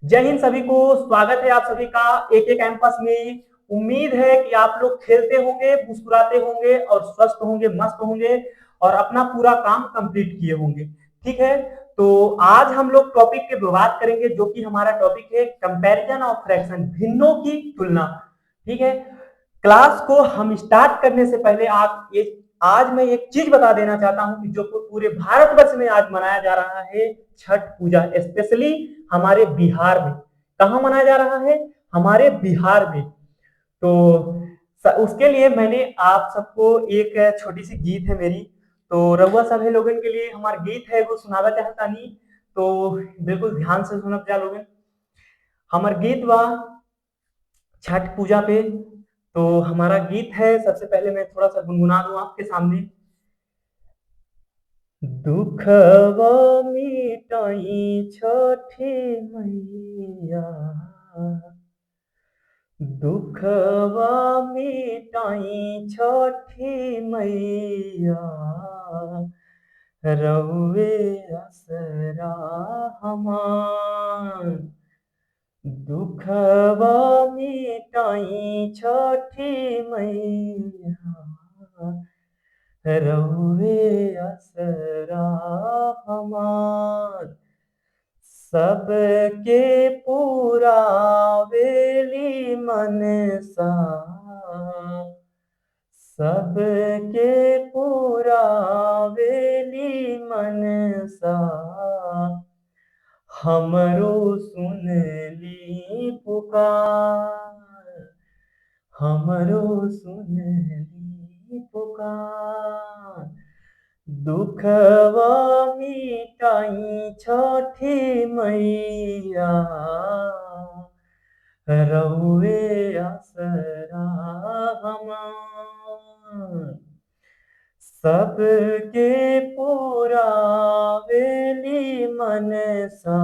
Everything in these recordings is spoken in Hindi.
जय हिंद सभी को। स्वागत है आप सभी का एक एक कैंपस में। उम्मीद है कि आप लोग खेलते होंगे, मुस्कुराते होंगे और स्वस्थ होंगे, मस्त होंगे और अपना पूरा काम कंप्लीट किए होंगे। ठीक है, तो आज हम लोग टॉपिक के बात करेंगे जो कि हमारा टॉपिक है कंपैरिजन ऑफ फ्रैक्शन, भिन्नों की तुलना। ठीक है, क्लास को हम स्टार्ट करने से पहले आज मैं एक चीज बता देना चाहता हूं कि जो पूरे भारतवर्ष में आज मनाया जा रहा है छठ पूजा, स्पेशली हमारे बिहार में। कहाँ मनाया जा रहा है? हमारे बिहार में। तो उसके लिए मैंने आप सबको एक छोटी सी गीत है मेरी, तो रउआ सभी लोगन के लिए हमारा गीत है वो सुनावा चाहता नहीं। तो बिल्कुल ध्यान से सुनब जा लोगन। हमार गीत बा छठ पूजा पे। तो हमारा गीत है, सबसे पहले मैं थोड़ा सा गुनगुना दूं आपके सामने। दुखवा मिटाई छठी मैया, दुखवा मिटाई छठी मैया, रउए असरा हमार। दुखवा मिटाई छठी मैया, रउए असरा हमार। सबके पूरा वेली मनसा, सबके पूरा वेली मनसा, हमरो सुन ली पुकार, हमरो सुन ली पुकार। दुखवा मिटाई छठी मैया, रउए असरा हमार। सबके पूरा वेली मनसा,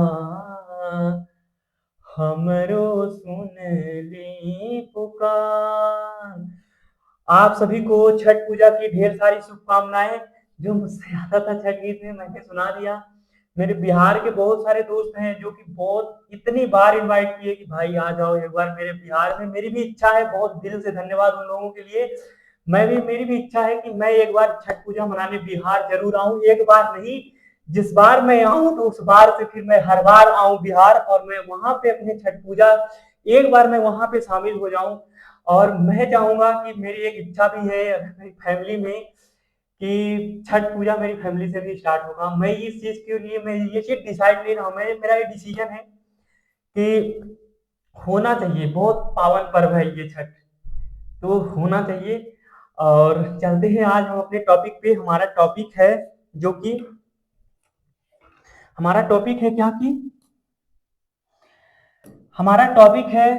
हमरो सुन ली पुकार। आप सभी को छठ पूजा की ढेर सारी शुभकामनाएं। जो मुझसे आता था छठ गीत में मैंने सुना दिया। मेरे बिहार के बहुत सारे दोस्त हैं जो कि बहुत इतनी बार इनवाइट किए कि भाई आ जाओ एक बार मेरे बिहार में। मेरी भी इच्छा है, बहुत दिल से धन्यवाद उन लोगों के लिए। मेरी भी इच्छा है कि मैं एक बार छठ पूजा मनाने बिहार जरूर आऊं। एक बार नहीं, जिस बार मैं आऊं तो उस बार से फिर मैं हर बार आऊं बिहार, और मैं वहां पे अपने छठ पूजा एक बार मैं वहां पे शामिल हो जाऊं। और मैं चाहूंगा कि मेरी एक इच्छा भी है मेरी फैमिली में कि छठ पूजा मेरी फैमिली से भी स्टार्ट होगा। मैं इस चीज के लिए मैं ये चीज डिसाइड नहीं रहा, मैं मेरा ये डिसीजन है कि होना चाहिए। बहुत पावन पर्व है ये छठ, तो होना चाहिए। और चलते हैं आज हम अपने टॉपिक पे। हमारा टॉपिक है जो कि हमारा टॉपिक है क्या कि हमारा टॉपिक है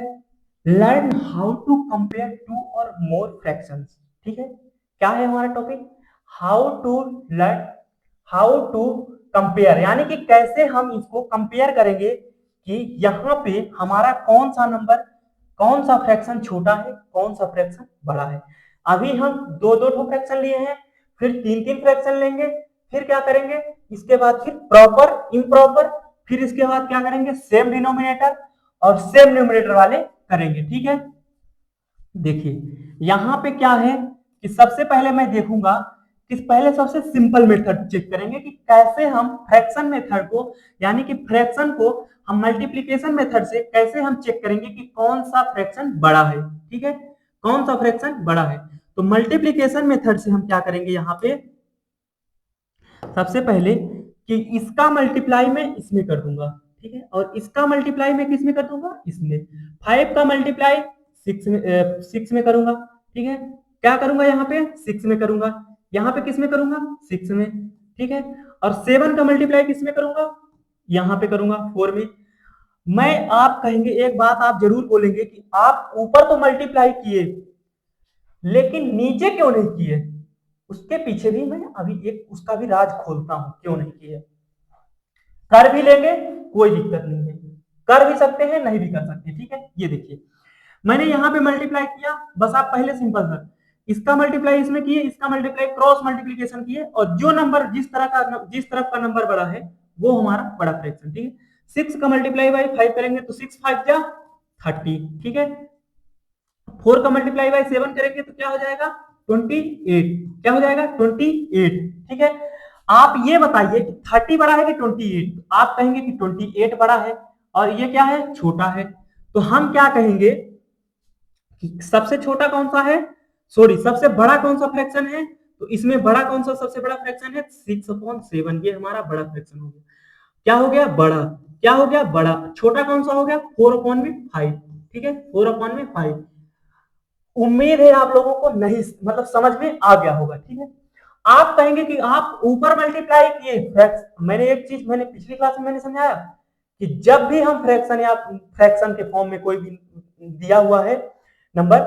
learn how to compare two और मोर फ्रैक्शंस। ठीक है, क्या है हमारा topic? How to learn, how to compare, यानी कि कैसे हम इसको कंपेयर करेंगे कि यहाँ पे हमारा कौन सा नंबर, कौन सा फ्रैक्शन छोटा है, कौन सा फ्रैक्शन बड़ा है। अभी हम दो दो फ्रैक्शन लिए हैं, फिर तीन तीन फ्रैक्शन लेंगे, फिर क्या करेंगे इसके बाद, फिर प्रॉपर इम्प्रॉपर, फिर इसके बाद क्या करेंगे सेम डिनोमिनेटर और सेम न्यूमरेटर वाले करेंगे। ठीक है, देखिए यहां पे क्या है कि सबसे पहले मैं देखूंगा कि पहले सबसे सिंपल मेथड चेक करेंगे कि कैसे हम फ्रैक्शन मेथड को, यानी कि फ्रैक्शन को हम मल्टीप्लीकेशन मेथड से कैसे हम चेक करेंगे कि कौन सा फ्रैक्शन बड़ा है। ठीक है, कौन सा फ्रैक्शन बड़ा है। तो मल्टीप्लीकेशन मेथड से हम क्या करेंगे यहाँ पे, सबसे पहले कि इसका मल्टीप्लाई मैं इसमें कर दूंगा। ठीक है, और इसका मल्टीप्लाई मैं किस में कर दूंगा, इसमें। 5 का मल्टीप्लाई 6 में करूंगा। ठीक है, क्या करूंगा यहाँ पे 6 में करूंगा, यहाँ पे किस में करूंगा 6 में। ठीक है, और 7 का मल्टीप्लाई किस में करूंगा, यहाँ पे करूंगा 4 में। मैं, आप कहेंगे एक बात आप जरूर बोलेंगे कि आप ऊपर तो मल्टीप्लाई किए लेकिन नीचे क्यों नहीं किए। उसके पीछे भी मैं अभी एक उसका भी राज खोलता हूं क्यों नहीं किए। कर भी लेंगे, कोई दिक्कत नहीं है, कर भी सकते हैं नहीं भी कर सकते। ठीक है, ये देखिए मैंने यहाँ पे मल्टीप्लाई किया, बस आप पहले सिंपल सर इसका मल्टीप्लाई इसमें किए, इसका मल्टीप्लाई क्रॉस मल्टीप्लीकेशन किए, और जो नंबर जिस तरफ का नंबर बड़ा है वो हमारा बड़ा फ्रैक्शन। ठीक है, 6 का मल्टीप्लाई बाई 5 करेंगे तो 6 5 जा 30, ठीक है। 4 का मल्टीप्लाई बाई 7 करेंगे तो क्या हो जाएगा 28, क्या हो जाएगा 28, ठीक है। आप ये बताइए कि 30 बड़ा है कि 28, आप कहेंगे कि 28 बड़ा है और ये क्या है छोटा है, तो हम क्या कहेंगे कि सबसे छोटा कौन सा है, सॉरी सबसे बड़ा कौन सा फ्रैक्शन है, तो इसमें बड़ा कौन सा सबसे बड़ा फ्रैक्शन है 6/7, ये हमारा बड़ा फ्रैक्शन हो गया। क्या हो गया बड़ा, क्या हो गया बड़ा, छोटा कौन सा हो गया 4/5, ठीक है 4/5। उम्मीद है आप लोगों को नहीं मतलब समझ में आ गया होगा, ठीक है। आप कहेंगे कि आप ऊपर मल्टीप्लाई किए, मैंने एक चीज मैंने पिछली क्लास में मैंने समझाया कि जब भी हम फ्रैक्शन या फ्रैक्शन के फॉर्म में कोई भी दिया हुआ है नंबर,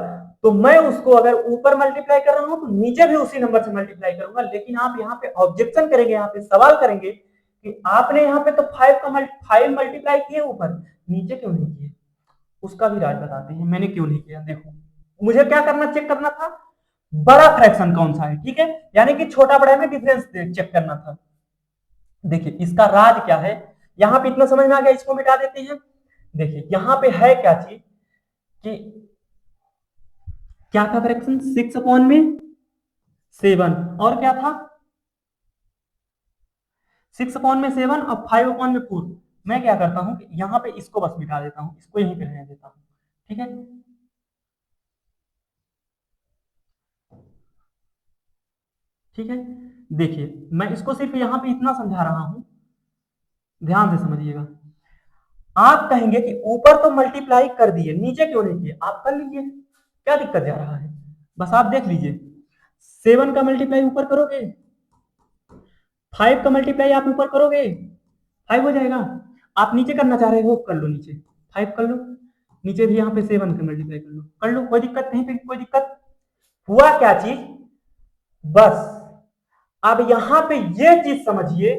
तो मैं उसको अगर ऊपर मल्टीप्लाई कर रहा हूं तो नीचे भी उसी नंबर से मल्टीप्लाई करूंगा। लेकिन आप यहाँ पे ऑब्जेक्शन करेंगे, यहाँ पे सवाल करेंगे कि आपने यहाँ पे तो 5 मल्टीप्लाई किए ऊपर, नीचे क्यों नहीं किए, उसका भी राज बताते हैं मैंने क्यों नहीं किया। देखो मुझे क्या करना, चेक करना था बड़ा फ्रैक्शन कौन सा है, ठीक है, यानी कि छोटा बड़ा में डिफरेंस चेक करना था। देखिए इसका राज क्या है, यहां पे इतना समझ में आ गया, इसको मिटा देते हैं। देखिए यहां पे है क्या चीज कि क्या था फ्रैक्शन 6/7 और क्या था 6/7 और 5/4। मैं क्या करता हूं कि यहां पे इसको बस मिटा देता हूं, इसको यहीं पे रहने देता हूं, ठीक है। ठीक है देखिए मैं इसको सिर्फ यहां पे इतना समझा रहा हूं, ध्यान से समझिएगा। आप कहेंगे कि ऊपर तो मल्टीप्लाई कर दिए, नीचे क्यों नहीं किए, आप कर लीजिए, क्या दिक्कत जा रहा है, बस आप देख लीजिए। 7 का मल्टीप्लाई ऊपर करोगे, 5 का मल्टीप्लाई आप ऊपर करोगे 5 हो जाएगा, आप नीचे करना चाह रहे हो कर लो, नीचे 5 कर लो, नीचे भी यहाँ पे 7 का मल्टीप्लाई कर लो, कोई दिक्कत नहीं, पे कोई दिक्कत। हुआ क्या चीज, बस अब यहां पे ये चीज समझिए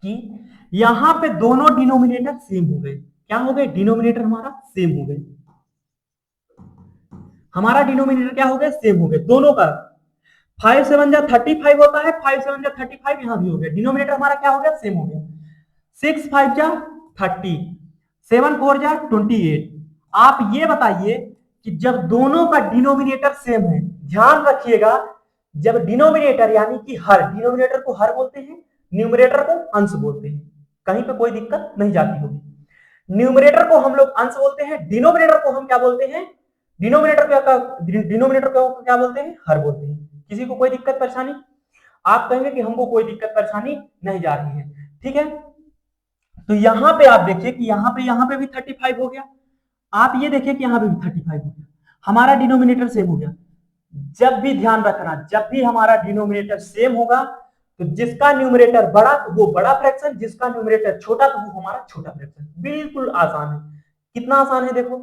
कि यहां पे दोनों डिनोमिनेटर सेम हो गए, क्या हो गए डिनोमिनेटर हमारा सेम हो गए, हमारा डिनोमिनेटर क्या हो गया सेम हो गए दोनों का। 5/7 35 होता है, 5/7 35 यहां भी हो गया, डिनोमिनेटर हमारा क्या हो गया सेम हो गया। 6×5 = 30, 7×4 = 28। आप ये बताइए कि जब दोनों का डिनोमिनेटर सेम है, ध्यान रखिएगा जब डिनोमिनेटर यानी कि हर, डिनोमिनेटर को हर बोलते हैं, न्यूमरेटर को अंश बोलते हैं, कहीं पे कोई दिक्कत नहीं जाती होगी। न्यूमरेटर को हम लोग अंश बोलते हैं, डिनोमिनेटर को हम क्या बोलते हैं, डिनोमिनेटर को क्या बोलते हैं हर बोलते हैं। किसी को कोई दिक्कत परेशानी, आप कहेंगे कि हमको कोई दिक्कत परेशानी नहीं जा रही है, ठीक है। तो यहां पे आप देखिए कि यहां पे भी 35 हो गया, आप ये देखिए कि यहां पे भी 35 हो गया, हमारा डिनोमिनेटर सेम हो गया। जब भी ध्यान रखना, जब भी हमारा डिनोमिनेटर सेम होगा तो जिसका न्यूमरेटर बड़ा तो वो बड़ा फ्रैक्शन, जिसका न्यूमरेटर छोटा तो वो हमारा छोटा फ्रैक्शन। बिल्कुल आसान है, कितना आसान है देखो,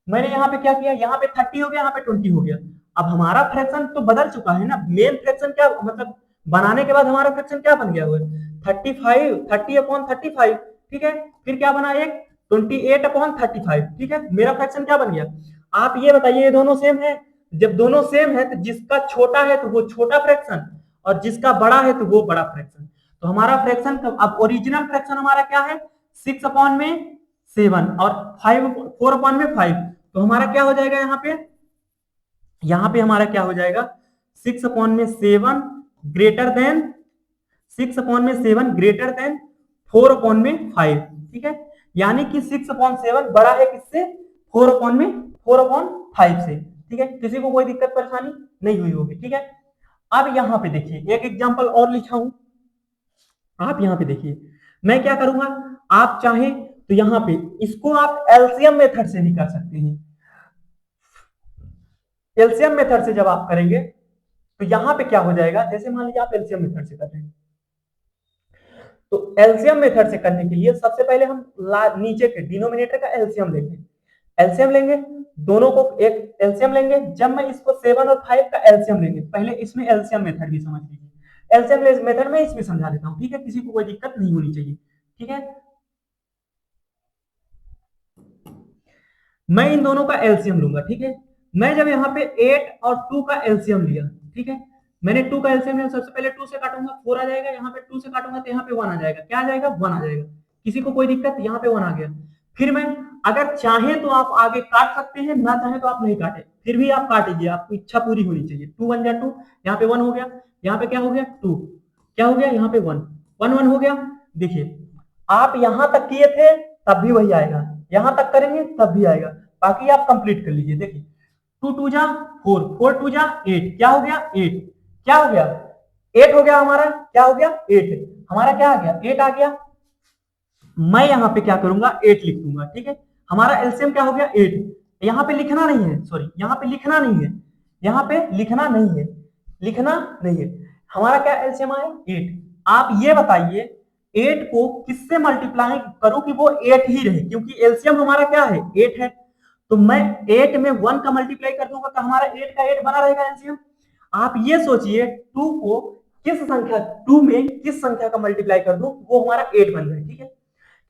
मैंने यहाँ पे क्या किया, यहाँ पे 30 हो गया, यहाँ पे 20 हो गया। अब हमारा फ्रैक्शन तो बदल चुका है ना, मेन फ्रैक्शन क्या मतलब बनाने के बाद हमारा फ्रैक्शन क्या बन गया हुआ है 30/35, ठीक है। फिर क्या बना एक 28/35, ठीक है, मेरा फ्रैक्शन क्या बन गया। आप ये बताइए ये दोनों सेम है, जब दोनों सेम है तो जिसका छोटा है तो वो छोटा फ्रैक्शन और जिसका बड़ा है तो वो बड़ा फ्रैक्शन। तो हमारा फ्रैक्शन अब ओरिजिनल फ्रैक्शन हमारा क्या है 6/7 और 4/5, तो हमारा क्या हो जाएगा यहाँ पे हमारा क्या हो जाएगा 6/7 ग्रेटर देन 6/7 ग्रेटर देन 4/5, ठीक है, यानी कि 6/7 बड़ा है किससे 4/5 से, ठीक है। किसी को कोई दिक्कत परेशानी नहीं हुई होगी, ठीक है। अब यहाँ पे देखिए एक एग्जांपल और लिखा हूं, आप यहाँ पे देखिए मैं क्या करूंगा, आप चाहे तो यहाँ पे इसको आप एलसीएम मेथड से भी कर सकते हैं। एलसीएम मेथड से जब आप करेंगे तो यहां पे क्या हो जाएगा, जैसे मान लीजिए आप एलसीएम मेथड से कर रहे हैं, तो एलसीएम मेथड से करने के लिए सबसे पहले हम नीचे के डिनोमिनेटर का एलसीएम लेंगे, एलसीएम लेंगे दोनों को एक एलसीएम लेंगे। जब मैं इसको 7 और 5 का एलसीएम लेंगे, पहले इसमें एलसीएम मेथड भी समझ लीजिए, एलसीएम मेथड में इसमें समझा देता हूं, ठीक है, किसी को कोई दिक्कत नहीं होनी चाहिए, ठीक है। मैं इन दोनों का एलसीएम लूंगा, ठीक है। मैं जब यहाँ पे 8 और 2 का एलसीएम लिया, ठीक है, मैंने 2 का एलसीएम लिया, सबसे पहले 2 से काटूंगा 4 आ जाएगा, यहाँ पे 2 से काटूंगा तो यहाँ पे 1 आ जाएगा, क्या आ जाएगा 1 आ जाएगा, किसी को कोई दिक्कत? यहाँ पे 1 आ गया। फिर मैं अगर चाहे तो आप आगे काट सकते हैं, ना चाहे तो आप नहीं काटे, फिर भी आप काटिए, आपकी इच्छा पूरी होनी चाहिए। 2 1 जा 2, यहाँ पे 1 हो गया, यहाँ पे क्या हो गया 2, क्या हो गया यहाँ पे 1 1 1 हो गया। देखिए आप यहां तक किए थे तब भी वही आएगा, यहां तक करेंगे तब भी आएगा, बाकी आप कंप्लीट कर लीजिए। देखिए 2 2 जा 4, 4 2 जा 8, क्या हो गया 8, क्या हो गया 8 हो गया हमारा, क्या हो गया 8, हमारा क्या आ गया 8 आ गया। मैं यहां पे क्या करूंगा 8 लिख दूंगा, ठीक है। हमारा एलसीएम क्या हो गया 8, यहां पे लिखना नहीं है, सॉरी यहां पे लिखना नहीं है, यहां पे लिखना नहीं है, लिखना नहीं है। हमारा क्या एलसीएम आया 8। आप ये बताइए 8 को किससे मल्टीप्लाई करूं कि वो 8 ही रहे, क्योंकि एलसीएम हमारा क्या है 8 है। तो मैं 8 में 1 का मल्टीप्लाई कर दूंगा तो हमारा 8 का 8 बना रहेगा एलसीएम। आप ये सोचिए 2 को किस संख्या 2 में किस संख्या का मल्टीप्लाई कर दूं वो हमारा 8 बन जाए, ठीक है।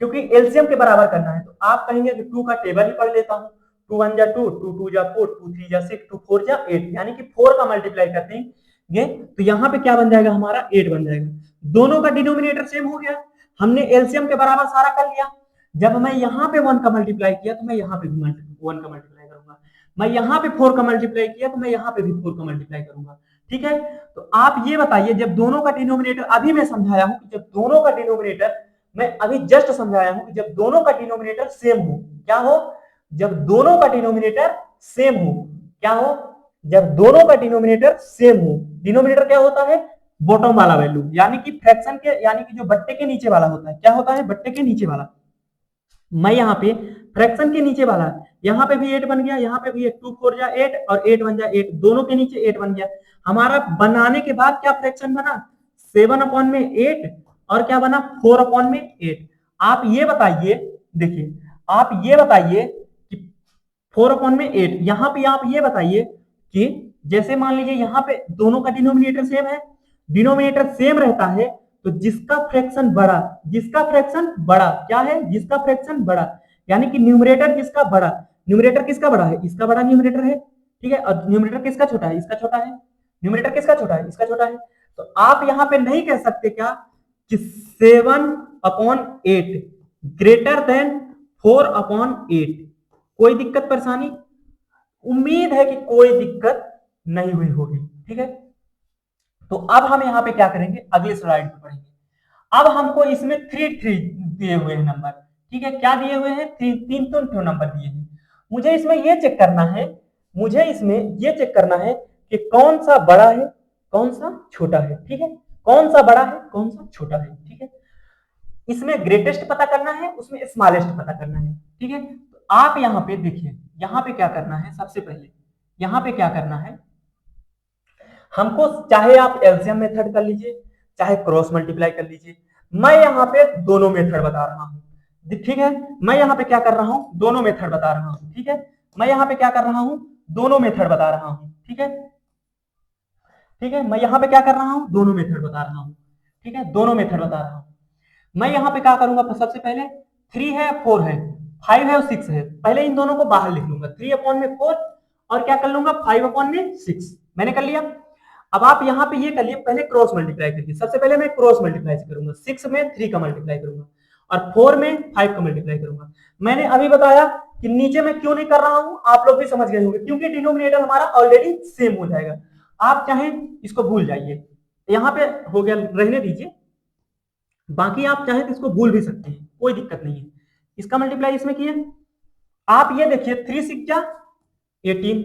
क्योंकि एलसीएम के बराबर करना है तो आप कहेंगे कि 2 का टेबल ही पढ़ लेता हूं। 2 1 जा 2, 2 2 जा 4, 2 3 जा 6, 2 4 जा 8, यानी कि 4 का मल्टीप्लाई करते हैं तो यहां पे क्या बन जाएगा हमारा 8 बन जाएगा। दोनों का डिनोमिनेटर सेम हो गया, हमने एलसीएम के बराबर सारा कर लिया। जब मैं यहां पे 1 का मल्टीप्लाई किया तो मैं यहां पे भी 1 का मल्टीप्लाई करूंगा, मैं यहां पे 4 का मल्टीप्लाई किया तो मैं यहां पे भी 4 का मल्टीप्लाई करूंगा, ठीक है। तो आप ये बताइए जब दोनों का डिनोमिनेटर, अभी मैं समझाया हूं कि जब दोनों का डिनोमिनेटर, मैं अभी जस्ट समझाया हूं कि जब दोनों का डिनोमिनेटर सेम हो, क्या हो, जब दोनों का डिनोमिनेटर सेम हो, क्या हो, जब दोनों का डिनोमिनेटर सेम हो। डिनोमिनेटर क्या होता है बॉटम वाला वैल्यू, यानी कि फ्रैक्शन के, यानी कि जो बट्टे के नीचे वाला होता है, क्या होता है बट्टे के नीचे वाला। मैं यहाँ पे फ्रैक्शन के नीचे वाला, यहाँ पे भी 8 बन गया, यहाँ पे भी 8, 2 4 जा 8 और 8 1 जा 8, दोनों के नीचे 8 बन गया। हमारा बनाने के बाद क्या फ्रैक्शन बना 7 अपॉन में 8 और क्या बना 4 अपॉन में 8। आप ये बताइए, देखिए आप ये बताइए कि 4 अपॉन में 8, यहाँ पे आप ये बताइए कि जैसे मान लीजिए यहाँ पे दोनों का डिनोमिनेटर सेम है, डिनोमिनेटर सेम रहता है तो जिसका फ्रैक्शन बड़ा, जिसका फ्रैक्शन बड़ा क्या है, जिसका फ्रैक्शन बड़ा, यानी कि न्यूमरेटर जिसका बड़ा, न्यूमरेटर किसका बड़ा है, इसका बड़ा न्यूमरेटर है, ठीक है। और न्यूमरेटर किसका छोटा है, इसका छोटा है। न्यूमरेटर किसका छोटा है, इसका छोटा है। तो आप यहां पे नहीं कह सकते क्या कि 7 अपॉन 8 ग्रेटर देन 4 अपॉन 8। कोई दिक्कत परेशानी? उम्मीद है कि कोई दिक्कत नहीं हुई होगी, ठीक है। तो अब हम यहाँ पे क्या करेंगे, अगले स्लाइड पे पढ़ेंगे। अब हमको इसमें 3 3 दिए हुए हैं नंबर, ठीक है। क्या दिए हुए हैं 3 नंबर दिए हैं। मुझे इसमें ये चेक करना है, मुझे इसमें ये चेक करना है कि कौन सा बड़ा है कौन सा छोटा है, ठीक है। कौन सा बड़ा है कौन सा छोटा है, ठीक है। इसमें ग्रेटेस्ट पता करना है, उसमें स्मॉलेस्ट पता करना है, ठीक है। तो आप यहाँ पे देखिए, यहाँ पे क्या करना है, सबसे पहले यहाँ पे क्या करना है हमको, चाहे आप एलसीएम मेथड कर लीजिए चाहे क्रॉस मल्टीप्लाई कर लीजिए। मैं यहाँ पे दोनों मेथड बता रहा हूँ, ठीक है। मैं यहाँ पे क्या कर रहा हूँ, दोनों मेथड बता रहा हूँ, ठीक है। मैं यहाँ पे क्या कर रहा हूँ, दोनों मेथड बता रहा हूँ, ठीक है, ठीक है। मैं यहाँ पे क्या कर रहा हूँ, दोनों मेथड बता रहा हूँ, ठीक है, दोनों मेथड बता रहा हूँ। मैं यहाँ पे क्या करूंगा, सबसे पहले 3 है 4 है 5 है और 6 है, पहले इन दोनों को बाहर लिख लूंगा, 3 अपॉन में 4 और क्या कर लूंगा 5 अपॉन में 6, मैंने कर लिया। अब आप यहाँ पे ये कर लिए, पहले क्रॉस मल्टीप्लाई करिए। सबसे पहले मैं क्रॉस मल्टीप्लाई करूंगा, 6 में 3 का मल्टीप्लाई करूंगा और 4 में 5 का मल्टीप्लाई करूंगा। मैंने अभी बताया कि नीचे में क्यों नहीं कर रहा हूं, आप लोग भी समझ गए होंगे, क्योंकि डिनोमिनेटर हमारा ऑलरेडी सेम हो जाएगा। आप चाहें इसको भूल जाइए, यहाँ पे हो गया, रहने दीजिए। बाकी आप चाहें तो इसको भूल भी सकते हैं, कोई दिक्कत नहीं है। इसका मल्टीप्लाई इसमें किए, आप ये देखिए 3 6 जा 18,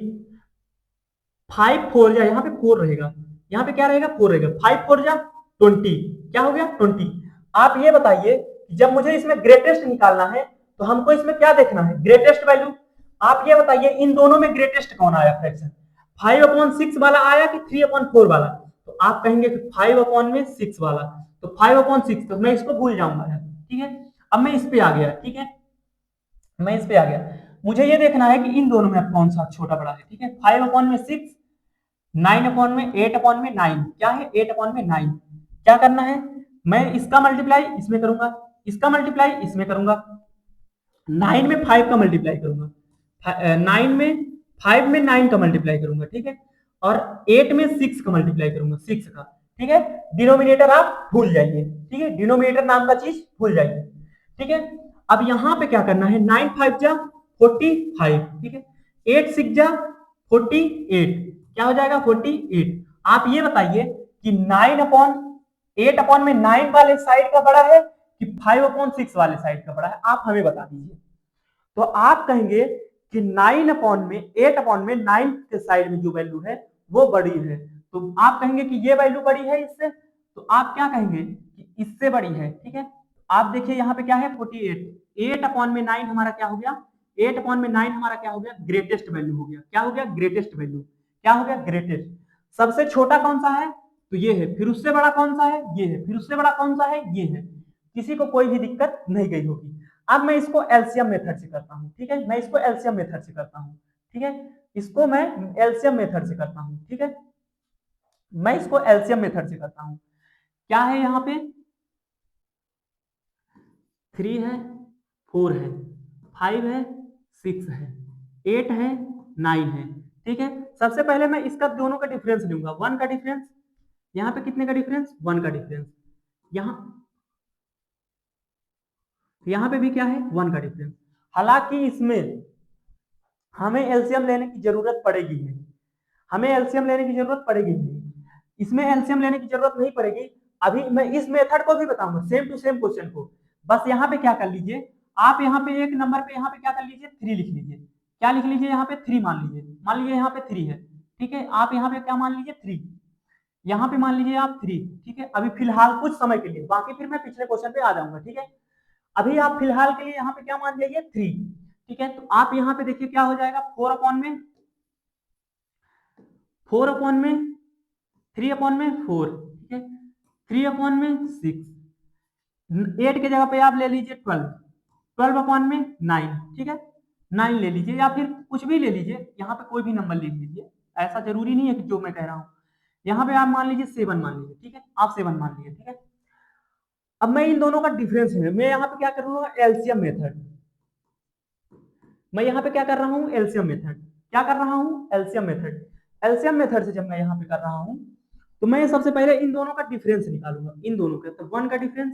5 4 जा, यहाँ पे 4 रहेगा, यहाँ पे क्या रहेगा 4 रहेगा, 5 4 जा 20, क्या हो गया 20। आप ये बताइए जब मुझे इसमें ग्रेटेस्ट निकालना है तो हमको इसमें क्या देखना है, ग्रेटेस्ट वैल्यू। आप ये बताइए इन दोनों में ग्रेटेस्ट कौन आया फ्रैक्शन, 5 अपॉन 6 वाला आया कि 3 अपॉन 4 वाला। तो आप कहेंगे कि 5 अपॉन में 6 वाला, तो 5 अपॉन 6, तो मैं इसको भूल जाऊंगा, ठीक है। अब मैं इस पे आ गया, ठीक है, मैं इस पे आ गया। मुझे ये देखना है कि इन दोनों में कौन सा छोटा बड़ा है, ठीक है। 5 अपॉन में 6, 9 अपॉन में 8 अपॉन में 9, क्या है 8 अपॉन में 9। क्या करना है, मैं इसका मल्टीप्लाई इसमें करूंगा, इसका मल्टीप्लाई इसमें करूंगा, 9 में 5 का मल्टीप्लाई करूंगा, 9 में 5 में 9 का मल्टीप्लाई करूंगा, ठीक है। और 8 में 6 का मल्टीप्लाई करूंगा, 6 का, ठीक है। डिनोमिनेटर आप भूल जाइए, ठीक है, डिनोमिनेटर नाम का चीज भूल जाइए। ठीक है। अब यहाँ पे क्या करना है, 9 5 जा 45, ठीक है, 8 6 जा 48, क्या हो जाएगा 48। आप ये बताइए कि 8 अपॉन में 9 वाले साइड का बड़ा है कि 5/6 वाले साइड का बड़ा है, आप हमें बता दीजिए। तो आप कहेंगे कि 8 अपॉन में 9 के साइड में जो वैल्यू है वो बड़ी है, तो आप कहेंगे कि ये वैल्यू बड़ी है इससे, तो आप क्या कहेंगे कि इससे बड़ी है, ठीक है। आप देखिए यहाँ पे क्या है 48, 8/9 हमारा क्या हो गया, 8/9 हमारा क्या हो गया, ग्रेटेस्ट वैल्यू हो गया, क्या हो गया, ग्रेटेस्ट वैल्यू, क्या हो गया, ग्रेटेस्ट। सबसे छोटा कौन सा है, तो ये है, फिर उससे बड़ा कौन सा है, ये है, फिर उससे बड़ा कौन सा है, ये है, किसी को कोई भी दिक्कत नहीं गई होगी। अब मैं इसको एलसीएम मेथड से करता हूँ, ठीक है, मैं इसको एलसीएम मेथड से करता हूँ, ठीक है, इसको मैं एलसीएम मेथड से करता हूँ, ठीक है, मैं इसको एलसीएम मेथड से करता हूँ। क्या है यहाँ पे, 3 है, 4 है, 5 है, 6 है, 8 है, 9 है, ठीक है। सबसे पहले मैं इसका दोनों का डिफरेंस लूंगा, 1 का डिफरेंस, यहाँ पे कितने का डिफरेंस, 1 का डिफरेंस, यहाँ पे भी क्या है, 1 का डिफरेंस। हालांकि इसमें हमें एलसीएम लेने की जरूरत पड़ेगी नहीं, हमें एलसीएम लेने की जरूरत पड़ेगी नहीं, इसमें एलसीएम लेने की जरूरत नहीं पड़ेगी। अभी मैं इस मेथड को भी बताऊंगा, सेम टू सेम क्वेश्चन को। बस यहाँ पे क्या कर लीजिए, आप यहाँ पे एक नंबर पे यहाँ पे क्या कर लीजिए, 3 लिख लीजिए, क्या लिख लीजिए, यहाँ पे 3 मान लीजिए, मान लीजिए यहाँ पे 3 है, ठीक है, आप यहाँ पे क्या मान लीजिए 3, यहाँ पे मान लीजिए आप 3, ठीक है, अभी फिलहाल कुछ समय के लिए, बाकी फिर मैं पिछले क्वेश्चन पे आ जाऊंगा, ठीक है। अभी आप फिलहाल के लिए यहाँ पे क्या मान जाइए 3, ठीक है, तो आप यहाँ पे देखिए क्या हो जाएगा, 3/4, ठीक है, 3/6, 8 के जगह पे आप ले लीजिए 12, 12/9, ठीक है, 9 ले लीजिए या फिर कुछ भी ले लीजिए, यहाँ पे कोई भी नंबर ले लीजिए, ऐसा जरूरी नहीं है कि जो मैं कह रहा हूँ। यहाँ पे आप मान लीजिए 7 मान लीजिए, ठीक है, आप 7 मान लीजिए, ठीक है। अब मैं इन दोनों का डिफरेंस है, मैं यहाँ पे क्या करूंगा, एलसीएम मेथड, मैं यहाँ पे क्या कर रहा हूँ, एलसीएम मेथड, क्या कर रहा हूँ, एलसीएम मेथड। एलसीएम मेथड से जब मैं यहाँ पे कर रहा हूँ, तो मैं सबसे पहले इन दोनों का डिफरेंस निकालूंगा, इन दोनों का, तो 1 का डिफरेंस,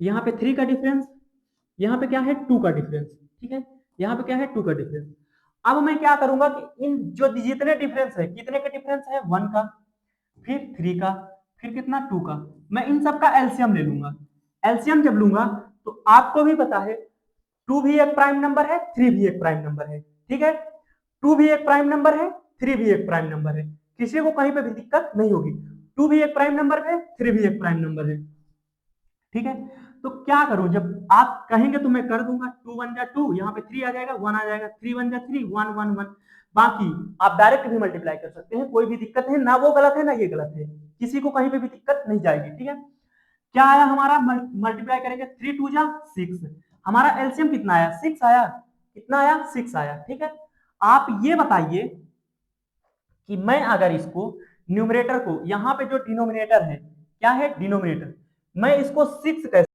यहाँ पे 3 का डिफरेंस, यहाँ पे क्या है 2 का डिफरेंस, ठीक है, यहाँ पे क्या है 2 का डिफरेंस। अब मैं क्या करूंगा कि इन जो जितने डिफरेंस है, कितने का डिफरेंस है, 1 का, फिर 3 का, फिर कितना 2 का, मैं इन सब का एलसीएम ले लूंगा। एलसीएम जब लूंगा तो आपको भी पता है 2 भी एक प्राइम नंबर है, 3 भी एक प्राइम नंबर है, ठीक है, 2 भी एक प्राइम नंबर है, 3 भी एक प्राइम नंबर है, किसी को कहीं पे भी दिक्कत नहीं होगी, 2 भी एक प्राइम नंबर है, 3 भी एक प्राइम नंबर है, ठीक है। तो क्या करूं, जब आप कहेंगे तो मैं कर दूंगा, 2 1 जा 2, यहाँ पे 3 आ जाएगा, 1 आ जाएगा, 3 1 जा 3, 1 1 1। बाकी आप डायरेक्ट भी मल्टीप्लाई कर सकते हैं, कोई भी दिक्कत है ना, वो गलत है ना ये गलत है, किसी को कहीं पे भी दिक्कत नहीं जाएगी, ठीक है। क्या आया हमारा, मल्टीप्लाई करेंगे, 3 2 जा 6, हमारा एलसीएम कितना आया, 6 आया, कितना आया, 6 आया, ठीक है। आप ये बताइए कि मैं अगर इसको न्यूमरेटर को, यहाँ पे जो डिनोमिनेटर है, क्या है डिनोमिनेटर, मैं इसको 6 कैसे